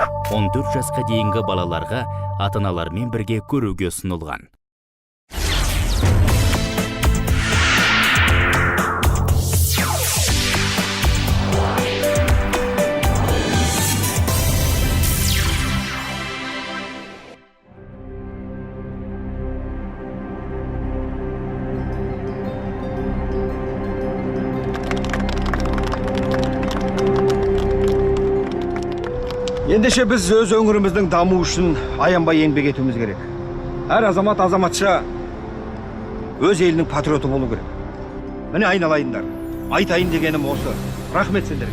14 жасқа дейінгі балаларға ата-аналармен бірге көруге ұсынылған. Ендеше біз өз өңіріміздің даму үшін аянбай еңбек етуіміз керек. Әр азамат азаматша өз елінің патриоты болу керек. Міне айналайындар. Айтайын дегенім осы. Рахмет сендерге.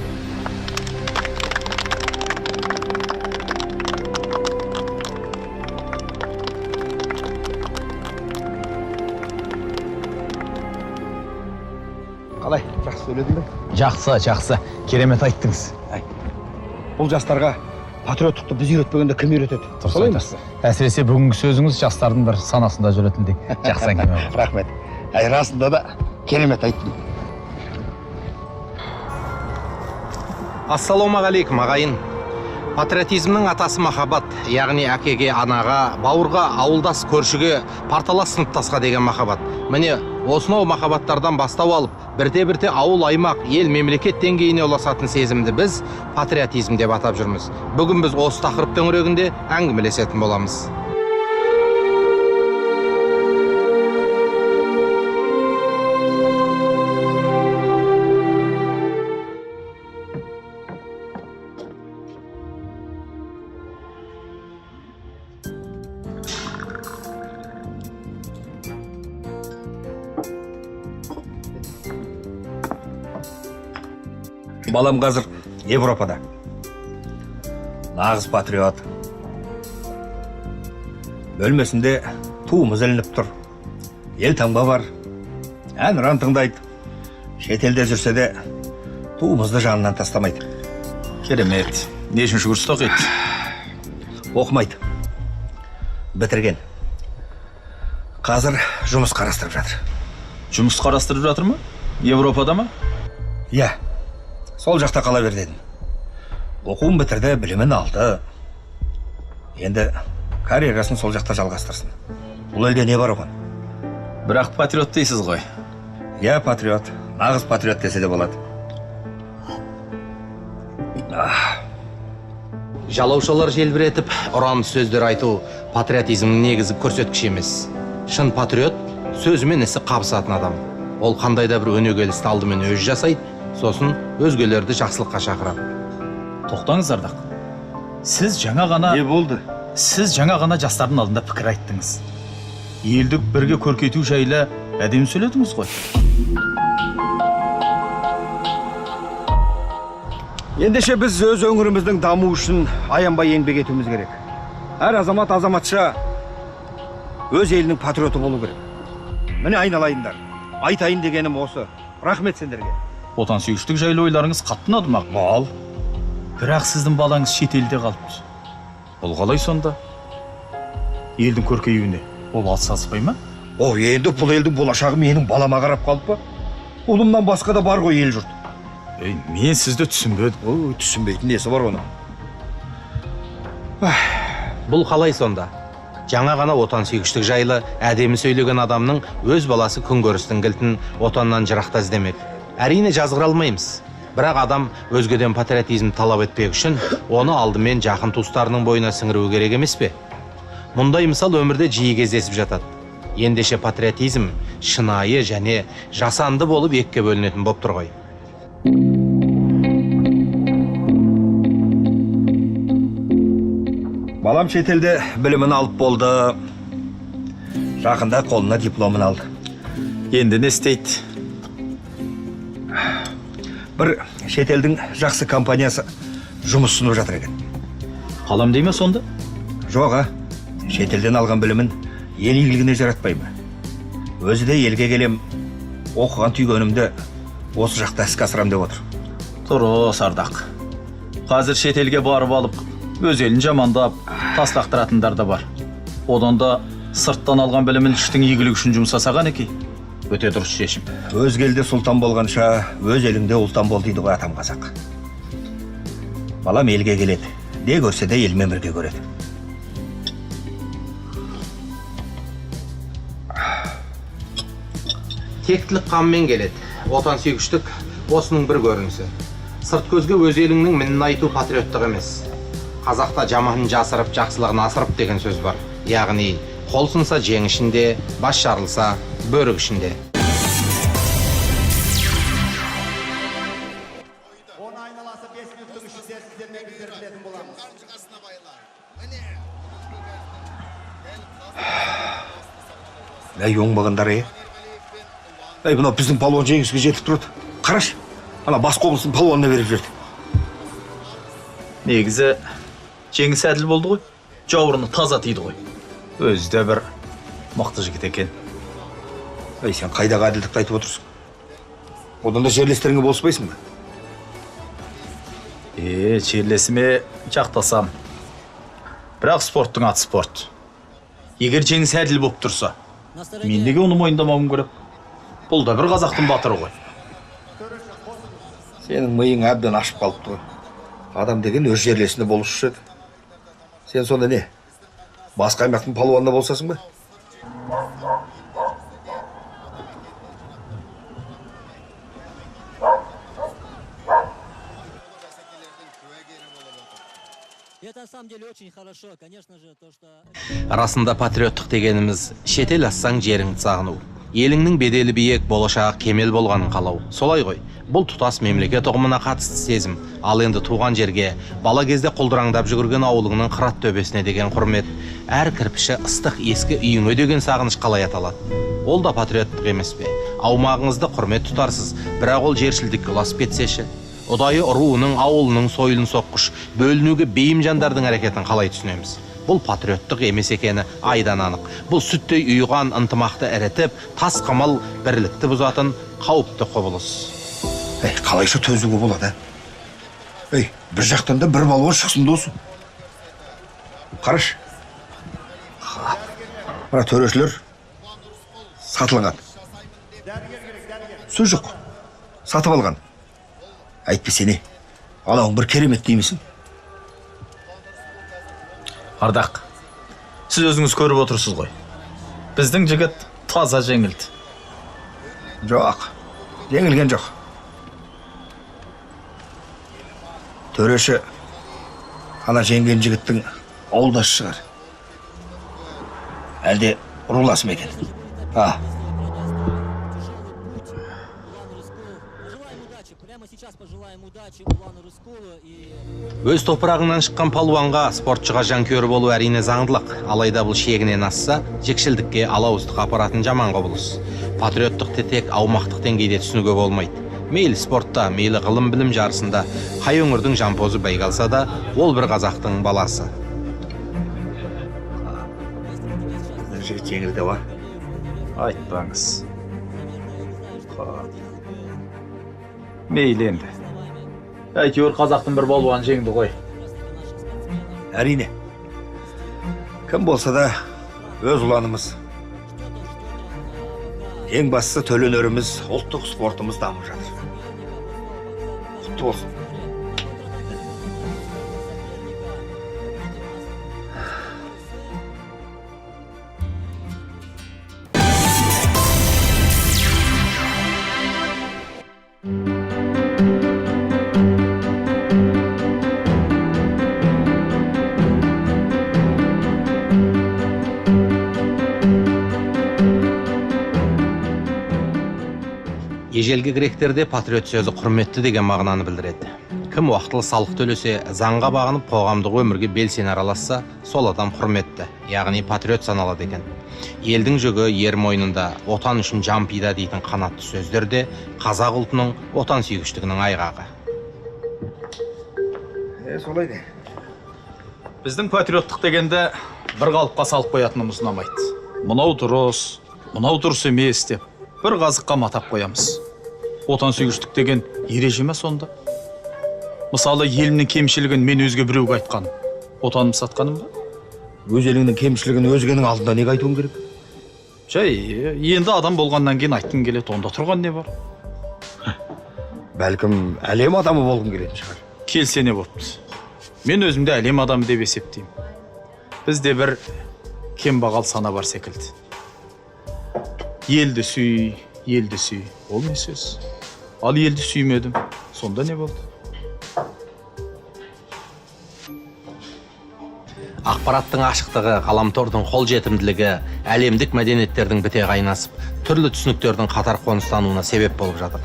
Қалай? Жақсы сөйледің бе? Жақсы. Керемет айттыңыз. Бұл жастарға патриоттықты біз үйретпегенде кім үйретеді? Солай ма? Әсіресе бүгінгі сөзіңіз жастардың бір санасында жүретіндей. Жақсы әңгіме. Рахмет. Расында да керемет айттың. Ассалаумағалейкум ағайын. Патриотизмнің атасы махаббат, яғни әкеге, анаға, бауырға, ауылдас, көршіге, парталас сыныптасқа деген махаббат. Міне, осынау махаббаттардан бастау алып, бірте-бірте ауыл, аймақ, ел, мемлекет деңгейіне ұласатын сезімді біз патриотизм деп атап жүрміз. Бүгін біз осы тақырып төңірегінде әңгімелесетін боламыз. Балам қазір Европада. Нағыз патриот. Бөлмесінде туымыз ілініп тұр. Ел таңба бар. Әнұран тыңдайды. Шетелде жүрсе де туымызды жанынан тастамайды. Керемет. Нешінші курста оқиды? Оқымайды. Бітірген. Қазір жұмыс қарастырып жатыр. Жұмыс қарастырып жатыр ма? Европада ма? Иә. Сол жақта қала бер дедім. Оқуын бітірді, білімін алды. Енді карьерасын сол жақта жалғастырсын. Бұл елде не бар оған? Бірақ патриот дейсіз ғой. Иә, патриот. Нағыз патриот десе де болады. Жалаушалар желбіретіп, ұранды сөздер айту патриотизмнің негізі көрсеткіш емес. Шын патриот сөзімен ісі қабысатын адам. Ол қандай да бір өнегелі істі алдымен өзі жасайды, сосын өзгелерді жақсылыққа шақырады. Тоқтаңыз Ардақ. Сіз жаңа ғана... Не болды? Сіз жаңа ғана жастардың алдында пікір айттыңыз. Елді бірге көркейту жайлы әдемі сөйледіңіз ғой. Ендеше біз өз өңіріміздің даму үшін аянбай еңбек етуіміз керек. Әр азамат азаматша өз елінің патриоты болу керек. Міне айналайындар. Айтайын дегенім осы. Рахмет сендерге. Отансүйгіштік жайлы ойларыңыз қатты ұнады маған. Ал. Бірақ сіздің балаңыз шетелде қалыпты. Бұл қалай сонда? Елдің көркеюіне ол атсаспай ма? О, енді бұл елдің болашағы менің балама қарап қалып па? Ұлымнан басқа да бар ғой ел жұрт. Мен сізді түсінбедім. Ой, түсінбейтін несі бар оның? Бұл қалай сонда? Жаңа ғана отансүйгіштік жайлы әдемі сөйлеген адамның өз баласы күнкөрістің кілтін отаннан жырақта іздемек. Әрине жазғыра алмаймыз. Бірақ адам өзгеден патриотизм талап етпек үшін оны алдымен жақын туыстарының бойына сіңіруі керек емес пе? Мұндай мысал өмірде жиі кездесіп жатады. Ендеше патриотизм шынайы және жасанды болып екіге бөлінетін болып тұр ғой. Балам шетелде білімін алып болды. Жақында қолына дипломын алды. Енді не істейді? Бір шетелдің жақсы компаниясы жұмыс ұсынып жатыр екен. Қалам дейме сонда? Жоға, шетелден алған білімін ел игілігіне жаратпай ма? Өзі де елге келем, оқыған түйгенімді осы жақта іске асырам деп отыр. Дұрыс Ардақ. Қазір шетелге барып алып, өз елін жамандап, таслақтыратындар да бар. Одан да сырттан алған білімін іштің игілігі үшін жұмсасаған екен. Өте дұрыс шешім. Өз елде сұлтан болғанша, өз еліңде ұлтан бол дейді ғой атам қазақ. Балам елге келеді, не көрсе де елмен бірге көреді. Тектілік қанмен келеді. Отансүйгіштік осының бір көрінісі. Сырт көзге өз еліңнің мінін айту патриоттық емес. Қазақта жаманын жасырып, жақсылығын асырып деген сөз бар. Яғни, қол сынса жең ішінде, бас жарылса бөрік ішінде. Әй, оңбағандар, Әй, бұна біздің палуан жеңіске жетіп тұрады. Қараш, ана бас қобылысын палуанына беріп жүрді. Негізі жеңіс әділ болды ғой. Жауырыны таза тиді ғой. Өзі де бір мықты жігіт екен. Әй, сен қайдағы әділдікті айтып отырсың? Одан да жерлестеріңе болыспайсың ба? Жерлесіме жақтасам. Бірақ спорттың аты спорт. Егер жеңіс әділ болып тұрса, мен неге оны мойындамауым керек? Бұл да бір қазақтың батыры ғой. Сенің миың әбден ашып қалыпты ғой. Адам деген өз жерлесінде болушы еді. Сен сонда не? Басқа аймақтың палуанына болсасың ба? Это на самом деле очень хорошо, конечно же, то, что... Расында патриоттық дегеніміз шетел ассаң жеріңді сағыну. Еліңнің беделі биік, болашағы кемел болғанын қалау. Солай ғой, бұл тұтас мемлекет ұғымына қатысты сезім. Ал енді туған жерге, бала кезде құлдыраңдап жүгірген ауылыңның қырат төбесіне деген құрмет, әр кірпіші ыстық ескі үйіңе деген сағыныш қалай аталады. Ол да патриоттық емес пе? Аумағыңызды құрмет тұтарсыз, бірақ ол жершілдікке ұласып кетсеші. Ұдайы руының, ауылының сойылын соққыш, бөлінуге бейім жандардың әрекетін қалай түсінеміз? Бұл патриоттық емес екені айдан анық. Бұл сүттей ұйыған ынтымақты әретіп, тас қамал бірлікті бұзатын қауіпті құбылыс. Әй, қалайша төзуге болады, Әй, бір жақтан да бір балуан шықсын досы. Қараш. Мына төрешілер сатылған. Сөз жоқ. Сатып алған. Әйтпесе не? Алауың бір керемет деймісің? Ардақ, сіз өзіңіз көріп отырсыз ғой. Біздің жігіт таза жеңілді. Жоқ, жеңілген жоқ. Төреші ана жеңген жігіттің ауылдасы шығар. Әлде руласы ма екен? Өз топырағынан шыққан палуанға, спортшыға жанкүйер болу әрине заңдылық. Алайда бұл шегінен асса, жекшілдікке алауыздық апаратын жаман құбылыс. Патриоттық тек аумақтық деңгейде түсінуге болмайды. Мейлі спортта, мейлі ғылым білім жарысында, қай өңірдің жампозы байқалса да, ол бір қазақтың баласы. Жігіт жеңілді бар. Айтпаңыз. Мейлі енді. Әйтеуір қазақтың бір балуан жеңді ғой. Әрине. Кім болса да өз ұланымыз. Ең бастысы төл өнеріміз, ұлттық спортымыз дамып жатыр. Құтты болсын. Ежелгі гректерде патриот сөзі құрметті деген мағынаны білдіреді. Кім уақытылы салық төлесе, заңға бағынып қоғамдық өмірге белсене араласса, сол адам құрметті, яғни патриот саналады екен. Елдің жүгі ер мойнында, отан үшін жан пида дейтін қанатты сөздерде қазақ ұлтының отансүйгіштігінің айғағы. Солай де. Біздің патриоттық дегенде бір қалыпқа салып қоятынымыз ұнамайды. Мынау дұрыс емес деп бір қазыққа матап қоямыз. Отансүйгіштік деген ереже ме сонда? Мысалы, елімнің кемшілігін мен өзге біреуге айтқаным, отанымды сатқаным ба? Өз еліңнің кемшілігін өзгенің алдында неге айтуың керек? Жай, енді адам болғаннан кейін айтқың келеді, онда тұрған не бар? Бәлкім әлем адамы болғың келетін шығар. Келсе не бопты. Мен өзімді әлем адамы деп есептеймін. Бізде бір кембағал сана бар секілді. Елді сүй, ол не сөз? Ал елді сүймедім, сонда не болды? Ақпараттың ашықтығы, ғаламтордың қолжетімділігі, әлемдік мәдениеттердің біте қайнасып, түрлі түсініктердің қатар қоныстануына себеп болып жатыр.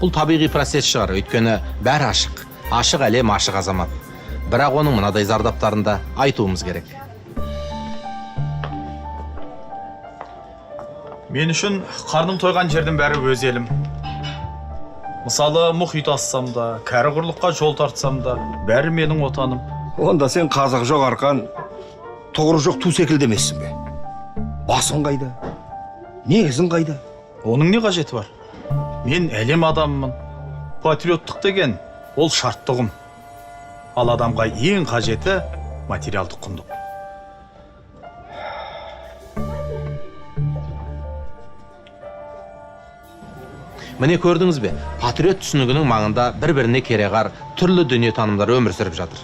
Бұл табиғи процесс шығар, өйткені бәрі ашық. Ашық әлем, ашық азамат. Бірақ оның мынадай зардаптарын да айтуымыз керек. Мен үшін қарным тойған жердің бәрі өз елім. Мысалы, мұхит ассам да, кәрі құрлыққа жол тартсам да, бәрі менің отаным. Онда сен қазақ жоқ арқан, тоғыры жоқ ту секілді емессің бе? Басың қайда? Негізің қайда? Оның не қажеті бар? Мен әлем адамымын. Патриоттық деген ол шартты ұғым. Ал адамға ең қажеті материалдық құндық. Міне көрдіңіз бе, патриот түсінігінің маңында бір-біріне кереғар түрлі дүниетанымдар өмір сүріп жатыр.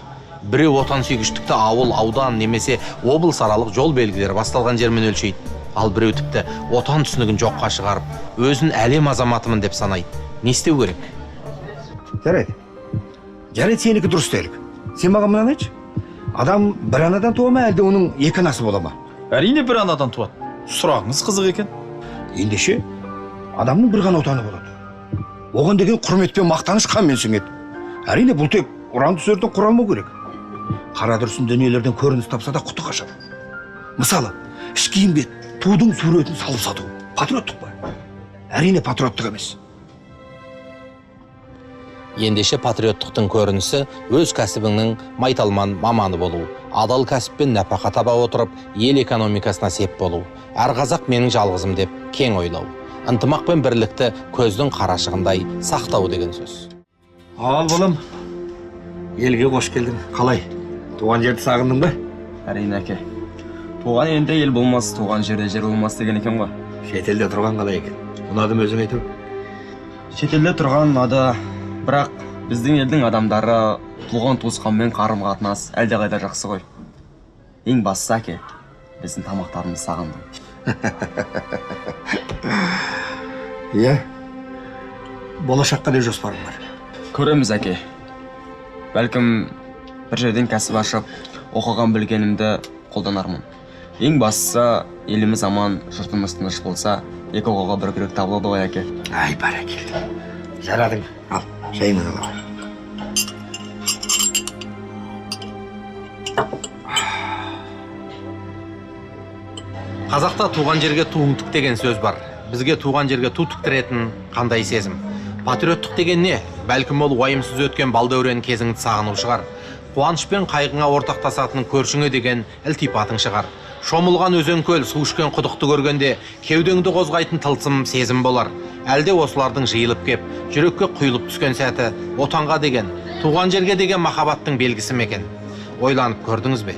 Біреу отан сүйгіштікті ауыл, аудан немесе облыс аралық жол белгілері басталған жермен өлшейді. Ал біреу тіпті отан түсінігін жоққа шығарып, өзін әлем азаматымын деп санайды. Не істеу керек? Жарайды. Жарайды, сенікі дұрыс делік. Сен маған мынаны айтшы. Адам бір анадан туа ма, әлде оның екі анасы бола ма? Әрине бір анадан туады. Сұрағыңыз қызық екен. Ендеше адамның бір ғана отаны болады. Оған деген құрмет пен мақтаныш қанмен сіңеді. Әрине бұл тек ұранды сөзден құралмау керек. Қара дұрсын дүниелерден көрініс тапса да құты қашады. Мысалы, іш киімге тудың суретін салып сату патриоттық па? Әрине патриоттық емес. Ендеше патриоттықтың көрінісі өз кәсібіңнің майталман маманы болу, адал кәсіппен нәпақа таба отырып, ел экономикасына сеп болу, әр қазақ менің жалғызым деп кең ойлау, ынтымақ пен бірлікті көздің қарашығындай сақтау деген сөз. Ал балам, елге қош келдің. Қалай? Туған жерді сағындың ба? Әрине әке. Туған елде ел болмас, туған жерде жер болмас деген екен ғой. Шетелде тұрған қалай екен? Ұнадым өзің айту. Шетелде тұрған ұнады, бірақ біздің елдің адамдары туған туысқанмен қарым қатынас әлдеқайда жақсы ғой. Ең бастысы әке, біздің тамақтарымыз сағындым. Иә. Болашаққа не жоспарың бар? Көреміз әке. Бәлкім бір жерден кәсіп ашып, оқыған білгенімді қолданармын. Ең бастысы еліміз аман, жұртымыз тыныш болса, екі оқуға бір күрек табылады ғой әке. Ай, бәрекелді. Жарадың. Ал, шайыңды ала. Қазақта туған жерге туың тік деген сөз бар. Бізге туған жерге ту тіктіретін қандай сезім? Патриоттық деген не? Бәлкім ол уайымсыз өткен балдәурен кезіңді сағыну шығар. Қуаныш пен қайғыңа ортақтасатын көршіңе деген ілтипатың шығар. Шомылған өзен көл, су ішкен құдықты көргенде кеудеңді қозғайтын тылсым сезім болар. Әлде осылардың жиылып кеп, жүрекке құйылып түскен сәті отанға деген, туған жерге деген махаббаттың белгісі ме екен? Ойланып көрдіңіз бе?